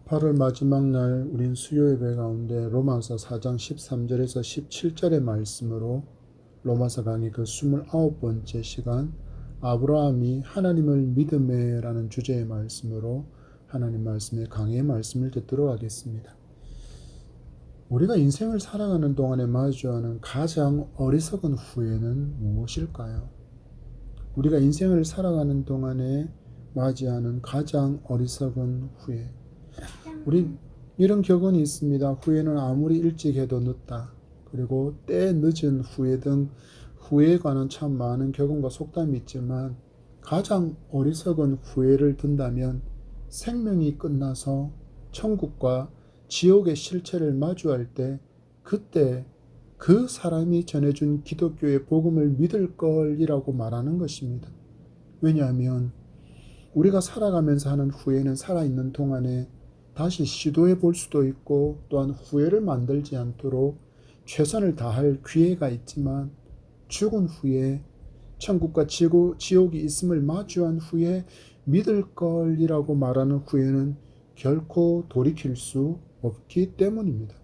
8월 마지막 날 우린 수요 예배 가운데 로마서 4장 13절에서 17절의 말씀으로 로마서 강의 그 29번째 시간 아브라함이 하나님을 믿음에라는 주제의 말씀으로 하나님 말씀의 강의의 말씀을 듣도록 하겠습니다. 우리가 인생을 살아가는 동안에 마주하는 가장 어리석은 후회는 무엇일까요? 우리가 인생을 살아가는 동안에 맞이하는 가장 어리석은 후회. 우린 이런 격언이 있습니다. 후회는 아무리 일찍 해도 늦다. 그리고 때 늦은 후회 등 후회에 관한 참 많은 격언과 속담이 있지만 가장 어리석은 후회를 든다면 생명이 끝나서 천국과 지옥의 실체를 마주할 때 그때 그 사람이 전해준 기독교의 복음을 믿을 걸이라고 말하는 것입니다. 왜냐하면 우리가 살아가면서 하는 후회는 살아있는 동안에 다시 시도해 볼 수도 있고 또한 후회를 만들지 않도록 최선을 다할 기회가 있지만 죽은 후에 천국과 지옥이 있음을 마주한 후에 믿을 걸이라고 말하는 후회는 결코 돌이킬 수 없기 때문입니다.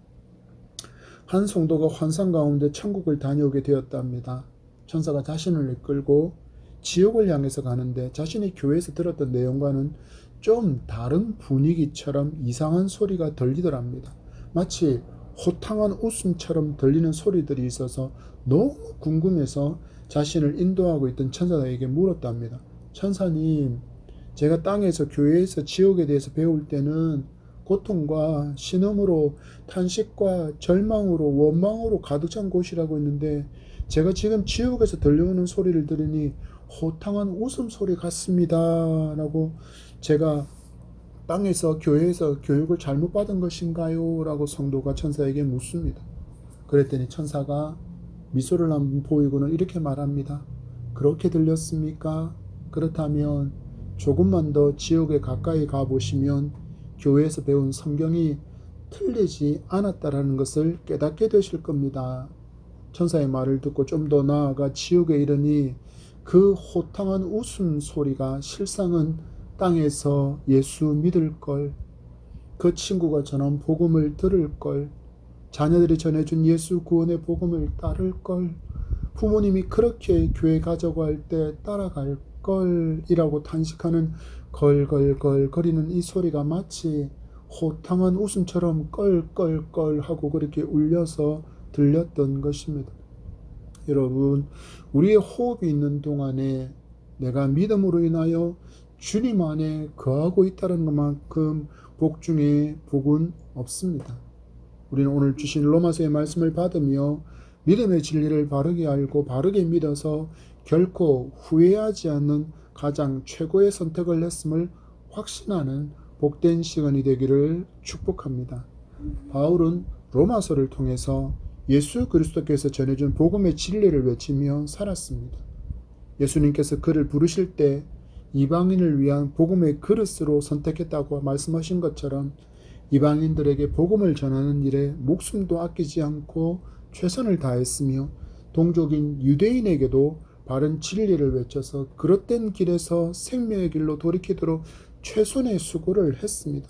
한 성도가 환상 가운데 천국을 다녀오게 되었답니다. 천사가 자신을 이끌고 지옥을 향해서 가는데 자신이 교회에서 들었던 내용과는 좀 다른 분위기처럼 이상한 소리가 들리더랍니다. 마치 호탕한 웃음처럼 들리는 소리들이 있어서 너무 궁금해서 자신을 인도하고 있던 천사에게 물었답니다. 천사님, 제가 땅에서 교회에서 지옥에 대해서 배울 때는 고통과 신음으로 탄식과 절망으로 원망으로 가득 찬 곳이라고 했는데 제가 지금 지옥에서 들려오는 소리를 들으니 호탕한 웃음소리 같습니다 라고 제가 땅에서 교회에서 교육을 잘못 받은 것인가요? 라고 성도가 천사에게 묻습니다. 그랬더니 천사가 미소를 한번 보이고는 이렇게 말합니다. 그렇게 들렸습니까? 그렇다면 조금만 더 지옥에 가까이 가보시면 교회에서 배운 성경이 틀리지 않았다라는 것을 깨닫게 되실 겁니다. 천사의 말을 듣고 좀 더 나아가 지옥에 이르니 그 호탕한 웃음소리가 실상은 땅에서 예수 믿을 걸, 그 친구가 전한 복음을 들을 걸, 자녀들이 전해준 예수 구원의 복음을 따를 걸, 부모님이 그렇게 교회 가자고 할 때 따라갈 걸이라고 탄식하는 걸걸걸 거리는 이 소리가 마치 호탕한 웃음처럼 껄껄껄 하고 그렇게 울려서 들렸던 것입니다. 여러분, 우리의 호흡이 있는 동안에 내가 믿음으로 인하여 주님 안에 거하고 있다는 것만큼 복 중에 복은 없습니다. 우리는 오늘 주신 로마서의 말씀을 받으며 믿음의 진리를 바르게 알고 바르게 믿어서 결코 후회하지 않는 가장 최고의 선택을 했음을 확신하는 복된 시간이 되기를 축복합니다. 바울은 로마서를 통해서 예수 그리스도께서 전해준 복음의 진리를 외치며 살았습니다. 예수님께서 그를 부르실 때 이방인을 위한 복음의 그릇으로 선택했다고 말씀하신 것처럼 이방인들에게 복음을 전하는 일에 목숨도 아끼지 않고 최선을 다했으며 동족인 유대인에게도 바른 진리를 외쳐서 그릇된 길에서 생명의 길로 돌이키도록 최선의 수고를 했습니다.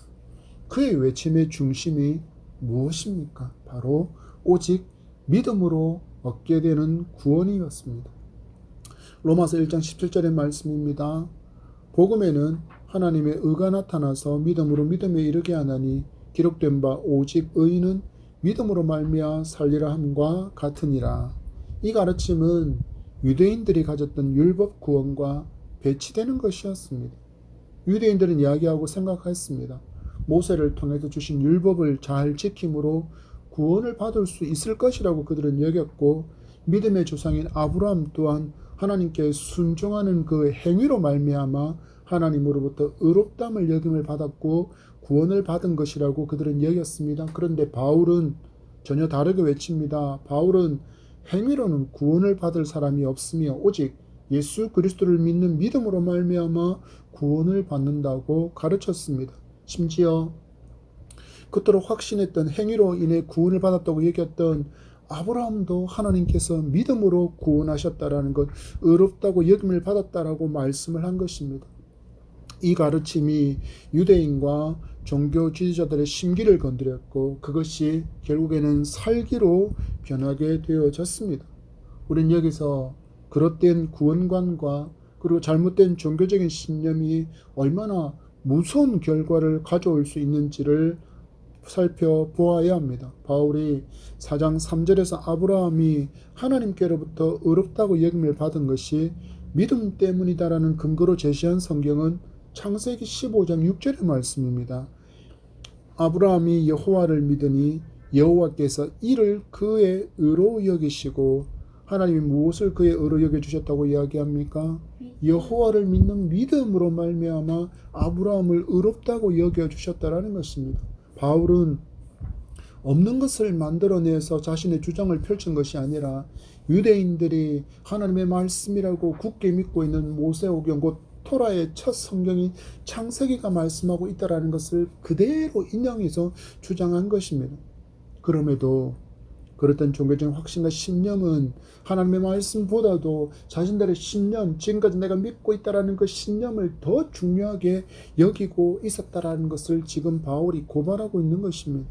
그의 외침의 중심이 무엇입니까? 바로 오직 믿음으로 얻게 되는 구원이었습니다. 로마서 1장 17절의 말씀입니다. 복음에는 하나님의 의가 나타나서 믿음으로 믿음에 이르게 하나니 기록된 바 오직 의인은 믿음으로 말미암아 살리라 함과 같으니라. 이 가르침은 유대인들이 가졌던 율법 구원과 배치되는 것이었습니다. 유대인들은 이야기하고 생각했습니다. 모세를 통해서 주신 율법을 잘 지킴으로 구원을 받을 수 있을 것이라고 그들은 여겼고 믿음의 조상인 아브라함 또한 하나님께 순종하는 그 행위로 말미암아 하나님으로부터 의롭다함을 여김을 받았고 구원을 받은 것이라고 그들은 여겼습니다. 그런데 바울은 전혀 다르게 외칩니다. 바울은 행위로는 구원을 받을 사람이 없으며 오직 예수 그리스도를 믿는 믿음으로 말미암아 구원을 받는다고 가르쳤습니다. 심지어 그토록 확신했던 행위로 인해 구원을 받았다고 여겼던 아브라함도 하나님께서 믿음으로 구원하셨다라는 것, 의롭다고 여김을 받았다라고 말씀을 한 것입니다. 이 가르침이 유대인과 종교 지지자들의 심기를 건드렸고 그것이 결국에는 살기로 변하게 되어졌습니다. 우리는 여기서 그릇된 구원관과 그리고 잘못된 종교적인 신념이 얼마나 무서운 결과를 가져올 수 있는지를 살펴보아야 합니다. 바울이 4장 3절에서 아브라함이 하나님께로부터 의롭다고 여김을 받은 것이 믿음 때문이다라는 근거로 제시한 성경은 창세기 15장 6절의 말씀입니다. 아브라함이 여호와를 믿으니 여호와께서 이를 그의 의로 여기시고, 하나님이 무엇을 그의 의로 여겨주셨다고 이야기합니까? 여호와를 믿는 믿음으로 말미암아 아브라함을 의롭다고 여겨주셨다라는 것입니다. 바울은 없는 것을 만들어내서 자신의 주장을 펼친 것이 아니라 유대인들이 하나님의 말씀이라고 굳게 믿고 있는 모세오경 곧 토라의 첫 성경인 창세기가 말씀하고 있다라는 것을 그대로 인용해서 주장한 것입니다. 그럼에도 그렇던 종교적인 확신과 신념은 하나님의 말씀보다도 자신들의 신념, 지금까지 내가 믿고 있다라는 그 신념을 더 중요하게 여기고 있었다라는 것을 지금 바울이 고발하고 있는 것입니다.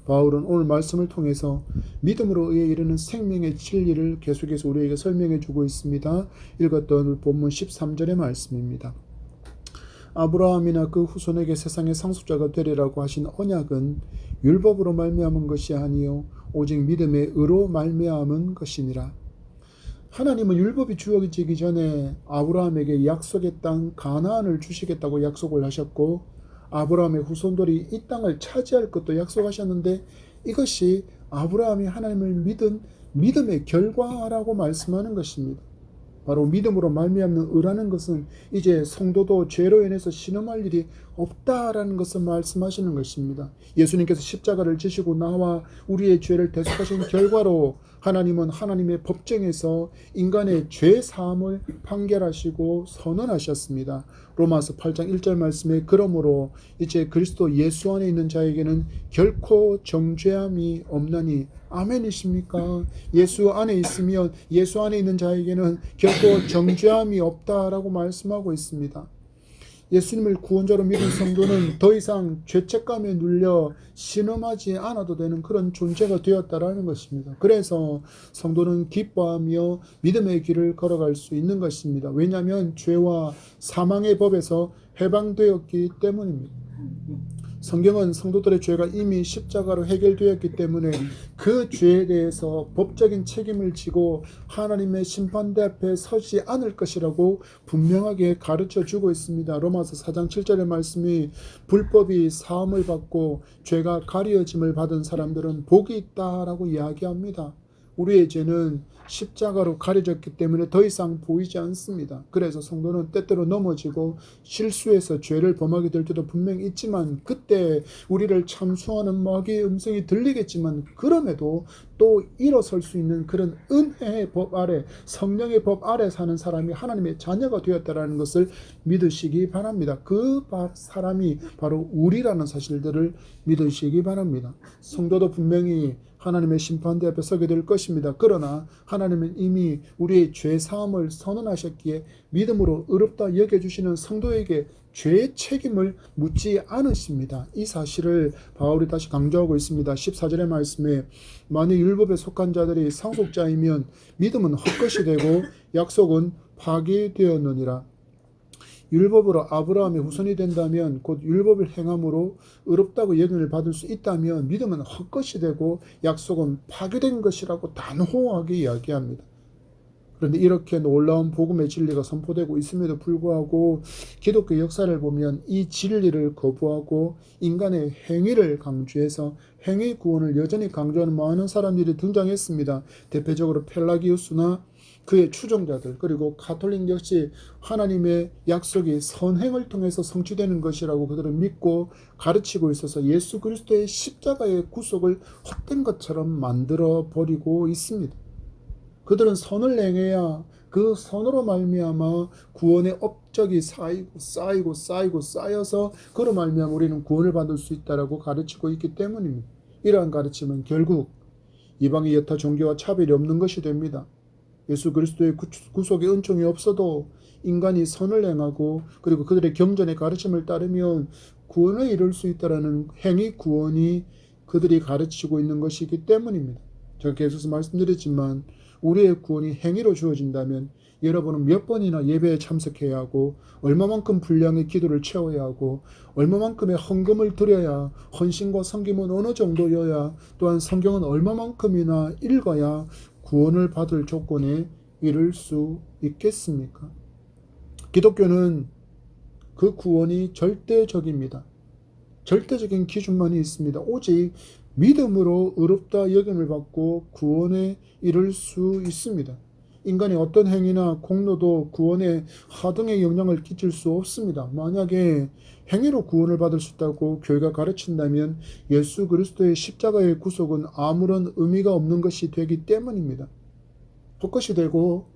바울은 오늘 말씀을 통해서 믿음으로 의에 이르는 생명의 진리를 계속해서 우리에게 설명해 주고 있습니다. 읽었던 본문 13절의 말씀입니다. 아브라함이나 그 후손에게 세상의 상속자가 되리라고 하신 언약은 율법으로 말미암은 것이 아니요 오직 믿음의 의로 말미암은 것이니라. 하나님은 율법이 주어지기 전에 아브라함에게 약속의 땅 가나안을 주시겠다고 약속을 하셨고, 아브라함의 후손들이 이 땅을 차지할 것도 약속하셨는데, 이것이 아브라함이 하나님을 믿은 믿음의 결과라고 말씀하는 것입니다. 바로 믿음으로 말미암는 의라는 것은 이제 성도도 죄로 인해서 신음할 일이 없다라는 것을 말씀하시는 것입니다. 예수님께서 십자가를 지시고 나와 우리의 죄를 대속하신 결과로 하나님은 하나님의 법정에서 인간의 죄 사함을 판결하시고 선언하셨습니다. 로마서 8장 1절 말씀에 그러므로 이제 그리스도 예수 안에 있는 자에게는 결코 정죄함이 없나니, 아멘이십니까? 예수 안에 있으면 예수 안에 있는 자에게는 결코 정죄함이 없다라고 말씀하고 있습니다. 예수님을 구원자로 믿은 성도는 더 이상 죄책감에 눌려 신음하지 않아도 되는 그런 존재가 되었다라는 것입니다. 그래서 성도는 기뻐하며 믿음의 길을 걸어갈 수 있는 것입니다. 왜냐하면 죄와 사망의 법에서 해방되었기 때문입니다. 성경은 성도들의 죄가 이미 십자가로 해결되었기 때문에 그 죄에 대해서 법적인 책임을 지고 하나님의 심판대 앞에 서지 않을 것이라고 분명하게 가르쳐 주고 있습니다. 로마서 4장 7절의 말씀이 불법이 사함을 받고 죄가 가려짐을 받은 사람들은 복이 있다라고 이야기합니다. 우리의 죄는 십자가로 가려졌기 때문에 더 이상 보이지 않습니다. 그래서 성도는 때때로 넘어지고 실수해서 죄를 범하게 될 때도 분명히 있지만, 그때 우리를 참수하는 마귀의 음성이 들리겠지만 그럼에도 또 일어설 수 있는 그런 은혜의 법 아래, 성령의 법 아래 사는 사람이 하나님의 자녀가 되었다는 것을 믿으시기 바랍니다. 그 사람이 바로 우리라는 사실들을 믿으시기 바랍니다. 성도도 분명히 하나님의 심판대 앞에 서게 될 것입니다. 그러나 하나님은 이미 우리의 죄 사함을 선언하셨기에 믿음으로 의롭다 여겨주시는 성도에게 죄의 책임을 묻지 않으십니다. 이 사실을 바울이 다시 강조하고 있습니다. 14절의 말씀에 만일 율법에 속한 자들이 상속자이면 믿음은 헛것이 되고 약속은 파기되었느니라. 율법으로 아브라함의 후손이 된다면, 곧 율법을 행함으로 의롭다고 여김을 받을 수 있다면 믿음은 헛것이 되고 약속은 파괴된 것이라고 단호하게 이야기합니다. 그런데 이렇게 놀라운 복음의 진리가 선포되고 있음에도 불구하고 기독교 역사를 보면 이 진리를 거부하고 인간의 행위를 강조해서 행위 구원을 여전히 강조하는 많은 사람들이 등장했습니다. 대표적으로 펠라기우스나 그의 추종자들, 그리고 가톨릭 역시 하나님의 약속이 선행을 통해서 성취되는 것이라고 그들은 믿고 가르치고 있어서 예수 그리스도의 십자가의 구속을 헛된 것처럼 만들어 버리고 있습니다. 그들은 선을 행해야 그 선으로 말미암아 구원의 업적이 쌓여서 그로 말미암아 우리는 구원을 받을 수 있다라고 가르치고 있기 때문입니다. 이러한 가르침은 결국 이방의 여타 종교와 차별이 없는 것이 됩니다. 예수 그리스도의 구속의 은총이 없어도 인간이 선을 행하고 그리고 그들의 경전의 가르침을 따르면 구원에 이를 수 있다라는 행위 구원이 그들이 가르치고 있는 것이기 때문입니다. 제가 계속해서 말씀드렸지만 우리의 구원이 행위로 주어진다면 여러분은 몇 번이나 예배에 참석해야 하고 얼마만큼 분량의 기도를 채워야 하고 얼마만큼의 헌금을 드려야 헌신과 섬김은 어느 정도여야 또한 성경은 얼마만큼이나 읽어야 구원을 받을 조건에 이를 수 있겠습니까? 기독교는 그 구원이 절대적입니다. 절대적인 기준만이 있습니다. 오직 믿음으로 의롭다 여김을 받고 구원에 이를 수 있습니다. 인간의 어떤 행위나 공로도 구원에 하등의 영향을 끼칠 수 없습니다. 만약에 행위로 구원을 받을 수 있다고 교회가 가르친다면 예수 그리스도의 십자가의 구속은 아무런 의미가 없는 것이 되기 때문입니다. 헛것이 되고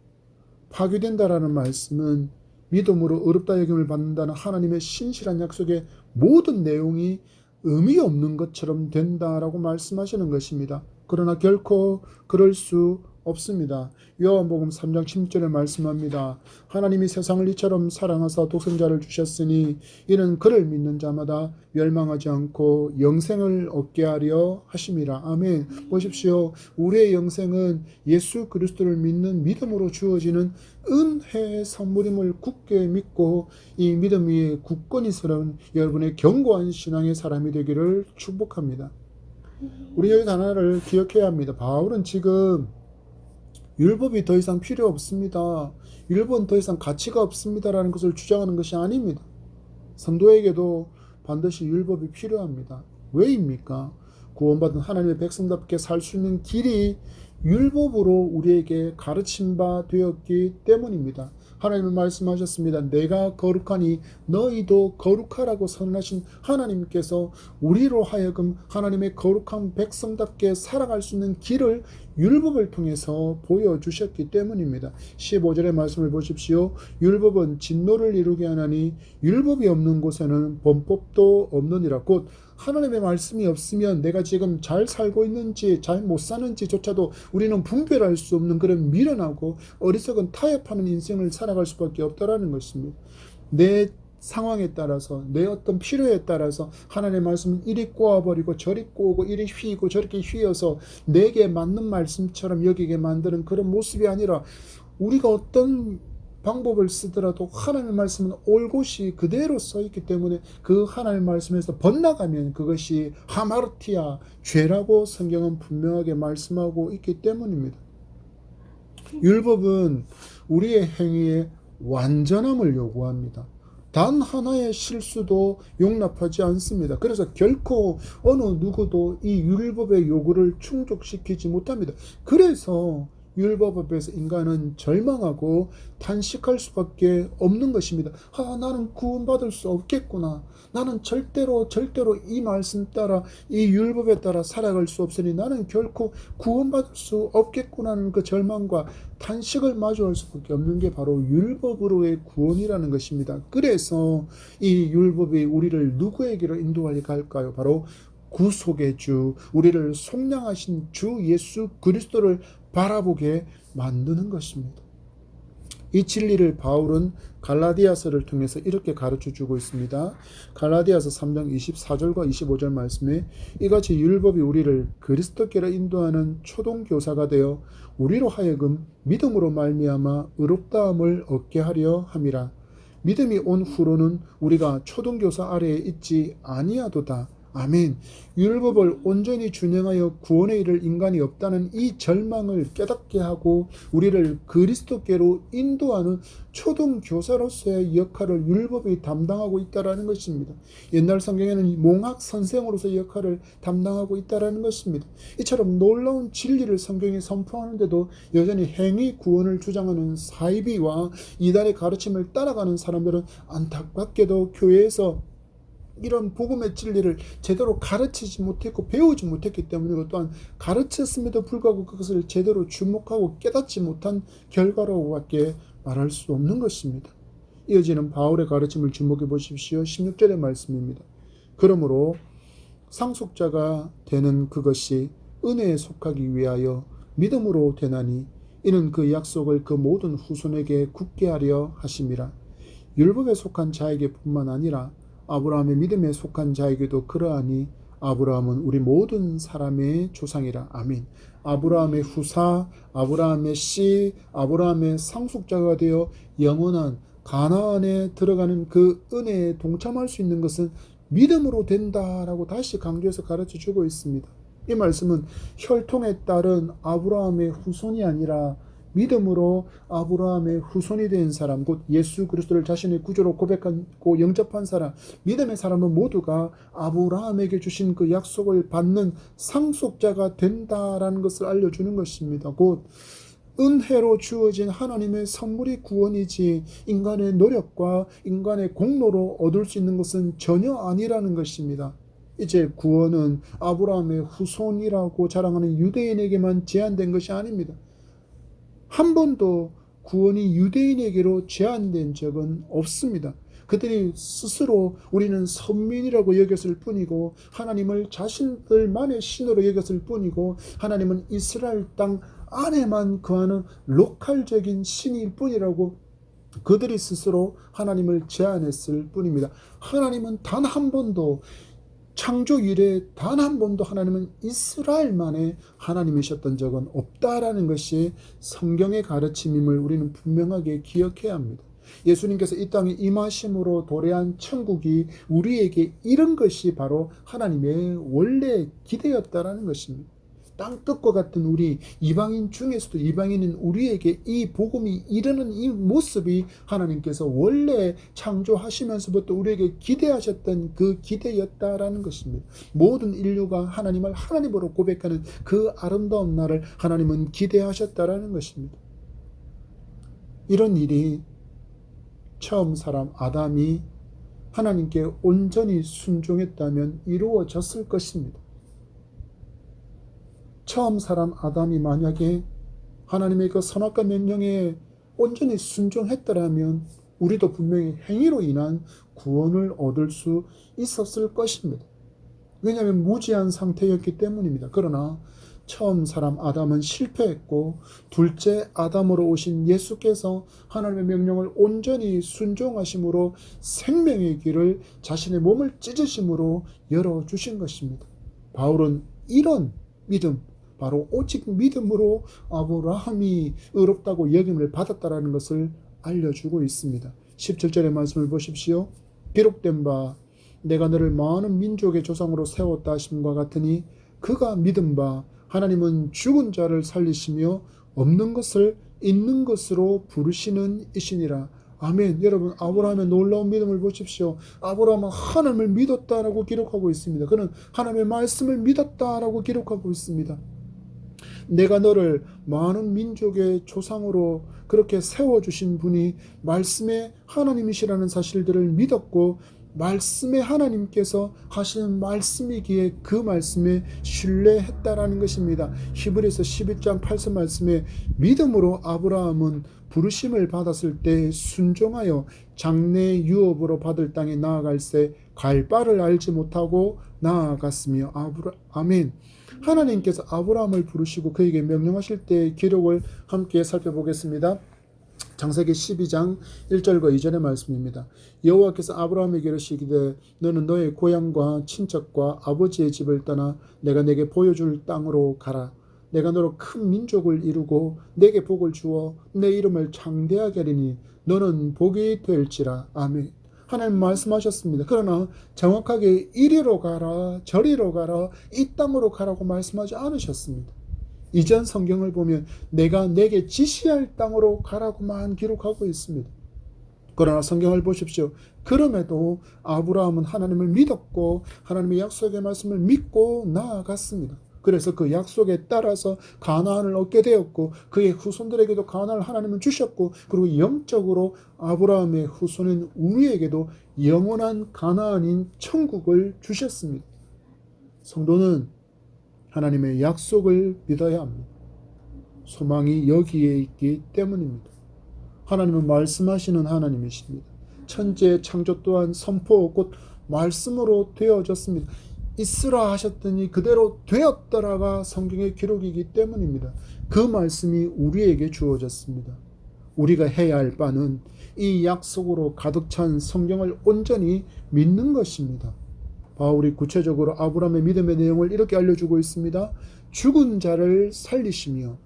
파괴된다라는 말씀은 믿음으로 의롭다 여김을 받는다는 하나님의 신실한 약속의 모든 내용이 의미 없는 것처럼 된다라고 말씀하시는 것입니다. 그러나 결코 그럴 수 없습니다. 요한복음 3장 16절에 말씀합니다. 하나님이 세상을 이처럼 사랑하사 독생자를 주셨으니 이는 그를 믿는 자마다 멸망하지 않고 영생을 얻게 하려 하심이라. 아멘. 보십시오. 우리의 영생은 예수 그리스도를 믿는 믿음으로 주어지는 은혜의 선물임을 굳게 믿고 이 믿음 위에 굳건히 서는 여러분의 견고한 신앙의 사람이 되기를 축복합니다. 우리 여기 하나를 기억해야 합니다. 바울은 지금 율법이 더 이상 필요 없습니다. 율법은 더 이상 가치가 없습니다라는 것을 주장하는 것이 아닙니다. 성도에게도 반드시 율법이 필요합니다. 왜입니까? 구원받은 하나님의 백성답게 살 수 있는 길이 율법으로 우리에게 가르친 바 되었기 때문입니다. 하나님은 말씀하셨습니다. 내가 거룩하니 너희도 거룩하라고 선언하신 하나님께서 우리로 하여금 하나님의 거룩한 백성답게 살아갈 수 있는 길을 율법을 통해서 보여주셨기 때문입니다. 15절의 말씀을 보십시오. 율법은 진노를 이루게 하나니 율법이 없는 곳에는 범법도 없느니라. 곧 하나님의 말씀이 없으면 내가 지금 잘 살고 있는지 잘 못 사는지조차도 우리는 분별할 수 없는 그런 미련하고 어리석은 타협하는 인생을 살아갈 수밖에 없다라는 것입니다. 내 상황에 따라서 내 어떤 필요에 따라서 하나님의 말씀은 이리 꼬아버리고 저리 꼬고 이리 휘고 저렇게 휘어서 내게 맞는 말씀처럼 여기게 만드는 그런 모습이 아니라 우리가 어떤 방법을 쓰더라도 하나님의 말씀은 올곧이 그대로 써 있기 때문에 그 하나님의 말씀에서 번나가면 그것이 하마르티아, 죄라고 성경은 분명하게 말씀하고 있기 때문입니다. 율법은 우리의 행위에 완전함을 요구합니다. 단 하나의 실수도 용납하지 않습니다. 그래서 결코 어느 누구도 이 율법의 요구를 충족시키지 못합니다. 그래서 율법 앞에서 인간은 절망하고 탄식할 수밖에 없는 것입니다. 나는 구원받을 수 없겠구나. 나는 절대로 이 말씀 따라 이 율법에 따라 살아갈 수 없으니 나는 결코 구원받을 수 없겠구나는 그 절망과 탄식을 마주할 수밖에 없는 게 바로 율법으로의 구원이라는 것입니다. 그래서 이 율법이 우리를 누구에게로 인도하여 갈까요? 바로 구속의 주, 우리를 속량하신 주 예수 그리스도를 바라보게 만드는 것입니다. 이 진리를 바울은 갈라디아서를 통해서 이렇게 가르쳐주고 있습니다. 갈라디아서 3장 24절과 25절 말씀에 이같이 율법이 우리를 그리스도께로 인도하는 초동교사가 되어 우리로 하여금 믿음으로 말미암아 의롭다함을 얻게 하려 함이라. 믿음이 온 후로는 우리가 초동교사 아래에 있지 아니하도다. 아멘. 율법을 온전히 준행하여 구원에 이를 인간이 없다는 이 절망을 깨닫게 하고 우리를 그리스도께로 인도하는 초등교사로서의 역할을 율법이 담당하고 있다는 것입니다. 옛날 성경에는 몽학 선생으로서의 역할을 담당하고 있다는 것입니다. 이처럼 놀라운 진리를 성경이 선포하는데도 여전히 행위 구원을 주장하는 사이비와 이단의 가르침을 따라가는 사람들은 안타깝게도 교회에서 이런 복음의 진리를 제대로 가르치지 못했고 배우지 못했기 때문이고 또한 가르쳤음에도 불구하고 그것을 제대로 주목하고 깨닫지 못한 결과라고밖에 말할 수 없는 것입니다. 이어지는 바울의 가르침을 주목해 보십시오. 16절의 말씀입니다. 그러므로 상속자가 되는 그것이 은혜에 속하기 위하여 믿음으로 되나니 이는 그 약속을 그 모든 후손에게 굳게 하려 하심이라. 율법에 속한 자에게 뿐만 아니라 아브라함의 믿음에 속한 자에게도 그러하니 아브라함은 우리 모든 사람의 조상이라. 아멘. 아브라함의 후사, 아브라함의 씨, 아브라함의 상속자가 되어 영원한 가나안에 들어가는 그 은혜에 동참할 수 있는 것은 믿음으로 된다라고 다시 강조해서 가르쳐 주고 있습니다. 이 말씀은 혈통에 따른 아브라함의 후손이 아니라 믿음으로 아브라함의 후손이 된 사람, 곧 예수 그리스도를 자신의 구주로 고백하고 영접한 사람, 믿음의 사람은 모두가 아브라함에게 주신 그 약속을 받는 상속자가 된다라는 것을 알려주는 것입니다. 곧 은혜로 주어진 하나님의 선물이 구원이지 인간의 노력과 인간의 공로로 얻을 수 있는 것은 전혀 아니라는 것입니다. 이제 구원은 아브라함의 후손이라고 자랑하는 유대인에게만 제한된 것이 아닙니다. 한 번도 구원이 유대인에게로 제한된 적은 없습니다. 그들이 스스로 우리는 선민이라고 여겼을 뿐이고 하나님을 자신들만의 신으로 여겼을 뿐이고 하나님은 이스라엘 땅 안에만 거하는 로컬적인 신일 뿐이라고 그들이 스스로 하나님을 제한했을 뿐입니다. 하나님은 단 한 번도 창조 이래 단 한 번도 하나님은 이스라엘만의 하나님이셨던 적은 없다라는 것이 성경의 가르침임을 우리는 분명하게 기억해야 합니다. 예수님께서 이 땅에 임하심으로 도래한 천국이 우리에게 이런 것이 바로 하나님의 원래 기대였다라는 것입니다. 땅끝과 같은 우리 이방인 중에서도 이방인인 우리에게 이 복음이 이르는 이 모습이 하나님께서 원래 창조하시면서부터 우리에게 기대하셨던 그 기대였다라는 것입니다. 모든 인류가 하나님을 하나님으로 고백하는 그 아름다운 날을 하나님은 기대하셨다라는 것입니다. 이런 일이 처음 사람 아담이 하나님께 온전히 순종했다면 이루어졌을 것입니다. 처음 사람 아담이 만약에 하나님의 그 선악과 명령에 온전히 순종했더라면 우리도 분명히 행위로 인한 구원을 얻을 수 있었을 것입니다. 왜냐하면 무지한 상태였기 때문입니다. 그러나 처음 사람 아담은 실패했고 둘째 아담으로 오신 예수께서 하나님의 명령을 온전히 순종하심으로 생명의 길을 자신의 몸을 찢으심으로 열어주신 것입니다. 바울은 이런 믿음, 바로 오직 믿음으로 아브라함이 의롭다고 여김을 받았다라는 것을 알려주고 있습니다. 17절의 말씀을 보십시오. 기록된 바 내가 너를 많은 민족의 조상으로 세웠다 하심과 같으니 그가 믿은 바 하나님은 죽은 자를 살리시며 없는 것을 있는 것으로 부르시는 이시니라. 아멘. 여러분, 아브라함의 놀라운 믿음을 보십시오. 아브라함은 하나님을 믿었다라고 기록하고 있습니다. 그는 하나님의 말씀을 믿었다라고 기록하고 있습니다. 내가 너를 많은 민족의 조상으로 그렇게 세워주신 분이 말씀의 하나님이시라는 사실들을 믿었고 말씀의 하나님께서 하시는 말씀이기에 그 말씀에 신뢰했다라는 것입니다. 히브리서 12장 8절 말씀에 믿음으로 아브라함은 부르심을 받았을 때 순종하여 장래 유업으로 받을 땅에 나아갈새 갈 바를 알지 못하고 나아갔으며 아멘. 하나님께서 아브라함을 부르시고 그에게 명령하실 때의 기록을 함께 살펴보겠습니다. 창세기 12장 1절과 2절의 말씀입니다. 여호와께서 아브라함에게 이르시기를 너는 너의 고향과 친척과 아버지의 집을 떠나 내가 내게 보여줄 땅으로 가라. 내가 너로 큰 민족을 이루고 내게 복을 주어 내 이름을 창대하게 하리니 너는 복이 될지라. 아멘. 하나님 말씀하셨습니다. 그러나 정확하게 이리로 가라 저리로 가라 이 땅으로 가라고 말씀하지 않으셨습니다. 이전 성경을 보면 내가 내게 지시할 땅으로 가라고만 기록하고 있습니다. 그러나 성경을 보십시오. 그럼에도 아브라함은 하나님을 믿었고 하나님의 약속의 말씀을 믿고 나아갔습니다. 그래서 그 약속에 따라서 가나안을 얻게 되었고 그의 후손들에게도 가나안을 하나님은 주셨고 그리고 영적으로 아브라함의 후손인 우리에게도 영원한 가나안인 천국을 주셨습니다. 성도는 하나님의 약속을 믿어야 합니다. 소망이 여기에 있기 때문입니다. 하나님은 말씀하시는 하나님이십니다. 천지의 창조 또한 선포 곧 말씀으로 되어졌습니다. 있으라 하셨더니 그대로 되었더라가 성경의 기록이기 때문입니다. 그 말씀이 우리에게 주어졌습니다. 우리가 해야 할 바는 이 약속으로 가득 찬 성경을 온전히 믿는 것입니다. 바울이 구체적으로 아브라함의 믿음의 내용을 이렇게 알려주고 있습니다. 죽은 자를 살리시며,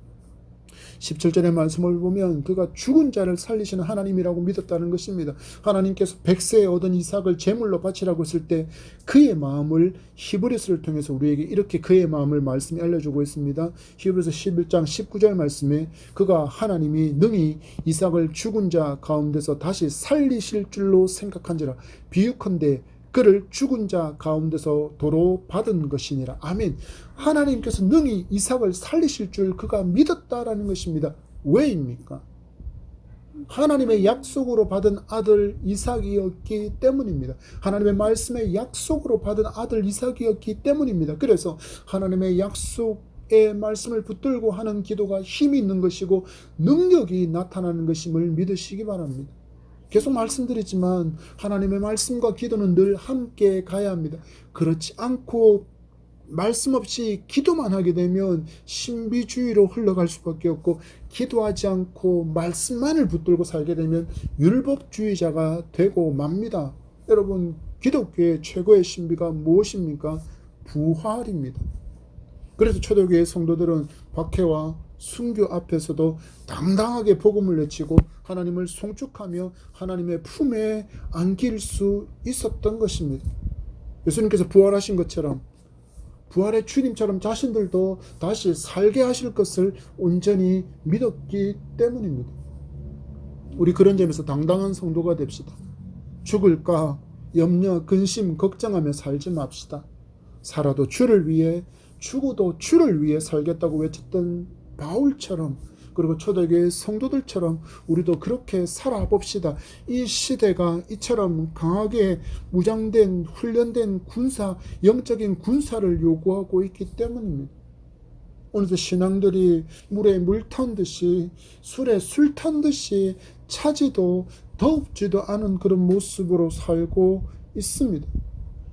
17절의 말씀을 보면 그가 죽은 자를 살리시는 하나님이라고 믿었다는 것입니다. 하나님께서 100세에 얻은 이삭을 제물로 바치라고 했을 때 그의 마음을 히브리서를 통해서 우리에게 이렇게 그의 마음을 말씀이 알려주고 있습니다. 히브리서 11장 19절 말씀에 그가 하나님이 능히 이삭을 죽은 자 가운데서 다시 살리실 줄로 생각한지라, 비유컨대 그를 죽은 자 가운데서 도로 받은 것이니라. 아멘. 하나님께서 능히 이삭을 살리실 줄 그가 믿었다라는 것입니다. 왜입니까? 하나님의 약속으로 받은 아들 이삭이었기 때문입니다. 하나님의 말씀의 약속으로 받은 아들 이삭이었기 때문입니다. 그래서 하나님의 약속의 말씀을 붙들고 하는 기도가 힘이 있는 것이고 능력이 나타나는 것임을 믿으시기 바랍니다. 계속 말씀드리지만 하나님의 말씀과 기도는 늘 함께 가야 합니다. 그렇지 않고 말씀 없이 기도만 하게 되면 신비주의로 흘러갈 수밖에 없고, 기도하지 않고 말씀만을 붙들고 살게 되면 율법주의자가 되고 맙니다. 여러분, 기독교의 최고의 신비가 무엇입니까? 부활입니다. 그래서 초대교회 성도들은 박해와 순교 앞에서도 당당하게 복음을 외치고 하나님을 송축하며 하나님의 품에 안길 수 있었던 것입니다. 예수님께서 부활하신 것처럼, 부활의 주님처럼 자신들도 다시 살게 하실 것을 온전히 믿었기 때문입니다. 우리 그런 점에서 당당한 성도가 됩시다. 죽을까 염려, 근심, 걱정하며 살지 맙시다. 살아도 주를 위해, 죽어도 주를 위해 살겠다고 외쳤던 바울처럼, 그리고 초대교회 성도들처럼 우리도 그렇게 살아봅시다. 이 시대가 이처럼 강하게 무장된, 훈련된 군사, 영적인 군사를 요구하고 있기 때문입니다. 오늘도 신앙들이 물에 물 턴듯이, 술에 술 턴듯이 차지도 더웁지도 않은 그런 모습으로 살고 있습니다.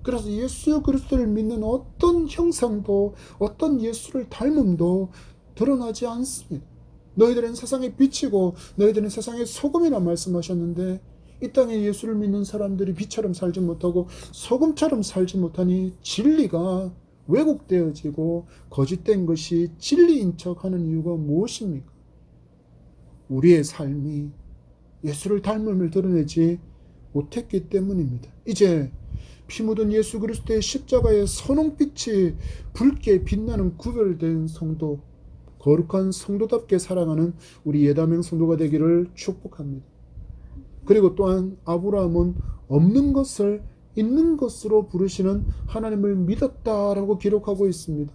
그래서 예수 그리스도를 믿는 어떤 형상도, 어떤 예수를 닮음도 드러나지 않습니다. 너희들은 세상의 빛이고 너희들은 세상의 소금이라 말씀하셨는데, 이 땅에 예수를 믿는 사람들이 빛처럼 살지 못하고 소금처럼 살지 못하니 진리가 왜곡되어지고 거짓된 것이 진리인 척하는 이유가 무엇입니까? 우리의 삶이 예수를 닮음을 드러내지 못했기 때문입니다. 이제 피 묻은 예수 그리스도의 십자가의 선홍빛이 붉게 빛나는 구별된 성도, 거룩한 성도답게 살아가는 우리 예다명 성도가 되기를 축복합니다. 그리고 또한 아브라함은 없는 것을 있는 것으로 부르시는 하나님을 믿었다라고 기록하고 있습니다.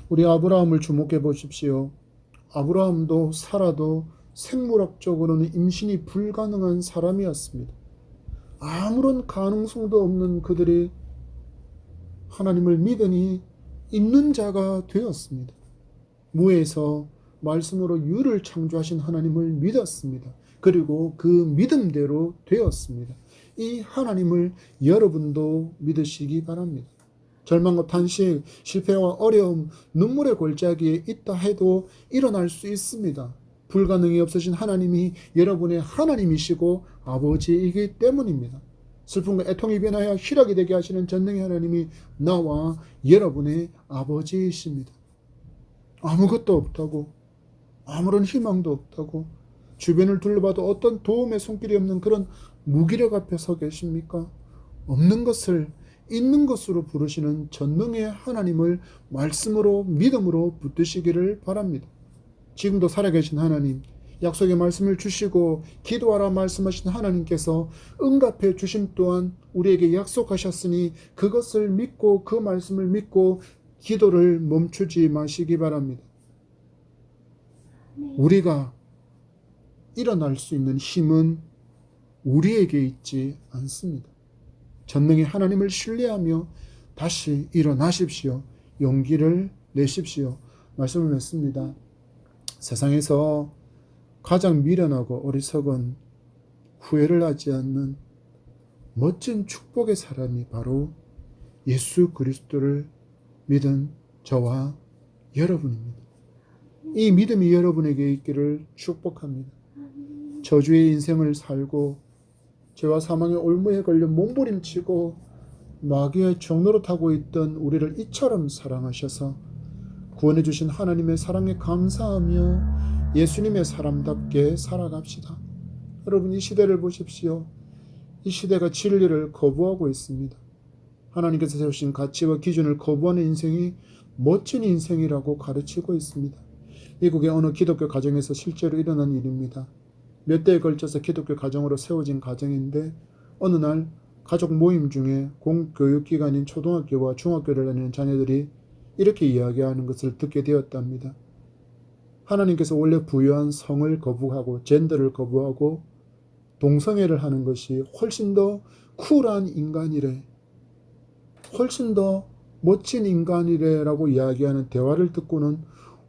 우리 아브라함을 주목해 보십시오. 아브라함도 사라도 생물학적으로는 임신이 불가능한 사람이었습니다. 아무런 가능성도 없는 그들이 하나님을 믿으니 있는 자가 되었습니다. 무에서 말씀으로 유를 창조하신 하나님을 믿었습니다. 그리고 그 믿음대로 되었습니다. 이 하나님을 여러분도 믿으시기 바랍니다. 절망과 탄식, 실패와 어려움, 눈물의 골짜기에 있다 해도 일어날 수 있습니다. 불가능이 없으신 하나님이 여러분의 하나님이시고 아버지이기 때문입니다. 슬픔과 애통이 변하여 희락이 되게 하시는 전능의 하나님이 나와 여러분의 아버지이십니다. 아무것도 없다고, 아무런 희망도 없다고, 주변을 둘러봐도 어떤 도움의 손길이 없는 그런 무기력 앞에 서 계십니까? 없는 것을 있는 것으로 부르시는 전능의 하나님을 말씀으로 믿음으로 붙드시기를 바랍니다. 지금도 살아계신 하나님, 약속의 말씀을 주시고 기도하라 말씀하신 하나님께서 응답해 주심 또한 우리에게 약속하셨으니 그것을 믿고 그 말씀을 믿고 기도를 멈추지 마시기 바랍니다. 우리가 일어날 수 있는 힘은 우리에게 있지 않습니다. 전능의 하나님을 신뢰하며 다시 일어나십시오. 용기를 내십시오. 말씀을 맺습니다. 세상에서 가장 미련하고 어리석은, 후회를 하지 않는, 멋진 축복의 사람이 바로 예수 그리스도를 믿은 저와 여러분입니다. 이 믿음이 여러분에게 있기를 축복합니다. 저주의 인생을 살고 죄와 사망의 올무에 걸려 몸부림치고 마귀의 종노릇하고 있던 우리를 이처럼 사랑하셔서 구원해 주신 하나님의 사랑에 감사하며 예수님의 사람답게 살아갑시다. 여러분, 이 시대를 보십시오. 이 시대가 진리를 거부하고 있습니다. 하나님께서 세우신 가치와 기준을 거부하는 인생이 멋진 인생이라고 가르치고 있습니다. 미국의 어느 기독교 가정에서 실제로 일어난 일입니다. 몇 대에 걸쳐서 기독교 가정으로 세워진 가정인데 어느 날 가족 모임 중에 공교육기관인 초등학교와 중학교를 다니는 자녀들이 이렇게 이야기하는 것을 듣게 되었답니다. 하나님께서 원래 부여한 성을 거부하고 젠더를 거부하고 동성애를 하는 것이 훨씬 더 쿨한 인간이래, 훨씬 더 멋진 인간이래라고 이야기하는 대화를 듣고는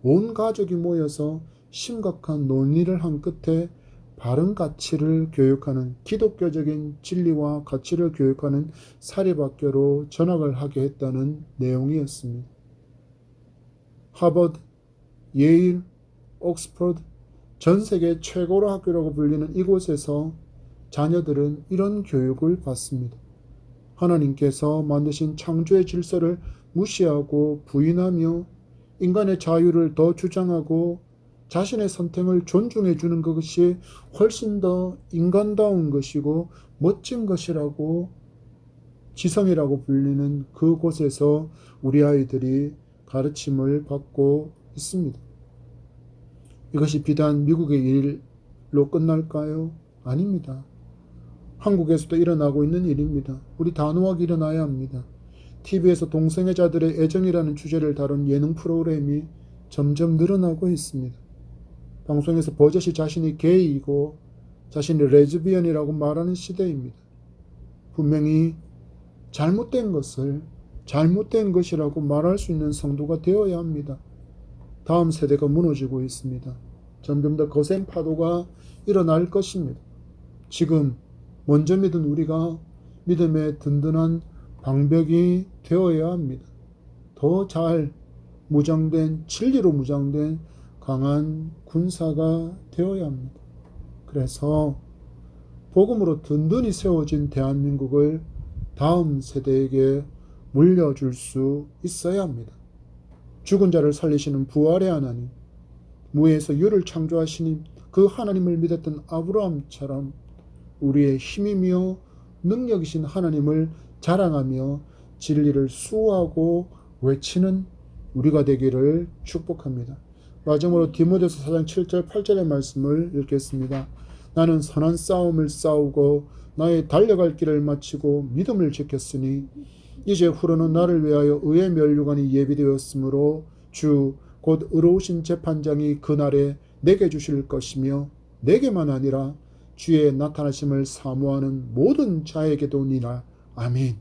온 가족이 모여서 심각한 논의를 한 끝에 바른 가치를 교육하는, 기독교적인 진리와 가치를 교육하는 사립학교로 전학을 하게 했다는 내용이었습니다. 하버드, 예일, 옥스퍼드, 전 세계 최고로 학교라고 불리는 이곳에서 자녀들은 이런 교육을 받습니다. 하나님께서 만드신 창조의 질서를 무시하고 부인하며 인간의 자유를 더 주장하고 자신의 선택을 존중해 주는 것이 훨씬 더 인간다운 것이고 멋진 것이라고, 지성이라고 불리는 그곳에서 우리 아이들이 가르침을 받고 있습니다. 이것이 비단 미국의 일로 끝날까요? 아닙니다. 한국에서도 일어나고 있는 일입니다. 우리 단호하게 일어나야 합니다. TV에서 동성애자들의 애정이라는 주제를 다룬 예능 프로그램이 점점 늘어나고 있습니다. 방송에서 버젓이 자신이 게이이고 자신이 레즈비언이라고 말하는 시대입니다. 분명히 잘못된 것을 잘못된 것이라고 말할 수 있는 성도가 되어야 합니다. 다음 세대가 무너지고 있습니다. 점점 더 거센 파도가 일어날 것입니다. 지금 먼저 믿은 우리가 믿음의 든든한 방벽이 되어야 합니다. 더 잘 무장된, 진리로 무장된 강한 군사가 되어야 합니다. 그래서 복음으로 든든히 세워진 대한민국을 다음 세대에게 물려줄 수 있어야 합니다. 죽은 자를 살리시는 부활의 하나님, 무에서 유를 창조하시는 그 하나님을 믿었던 아브라함처럼 우리의 힘이며 능력이신 하나님을 자랑하며 진리를 수호하고 외치는 우리가 되기를 축복합니다. 마지막으로 디모데서 4장 7절 8절의 말씀을 읽겠습니다. 나는 선한 싸움을 싸우고 나의 달려갈 길을 마치고 믿음을 지켰으니 이제 후로는 나를 위하여 의의 면류관이 예비되었으므로 주 곧 의로우신 재판장이 그날에 내게 주실 것이며 내게만 아니라 주의 나타나심을 사모하는 모든 자에게도니라. 아멘.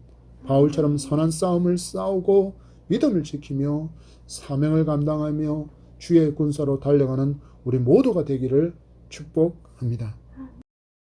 바울처럼 선한 싸움을 싸우고 믿음을 지키며 사명을 감당하며 주의 군사로 달려가는 우리 모두가 되기를 축복합니다.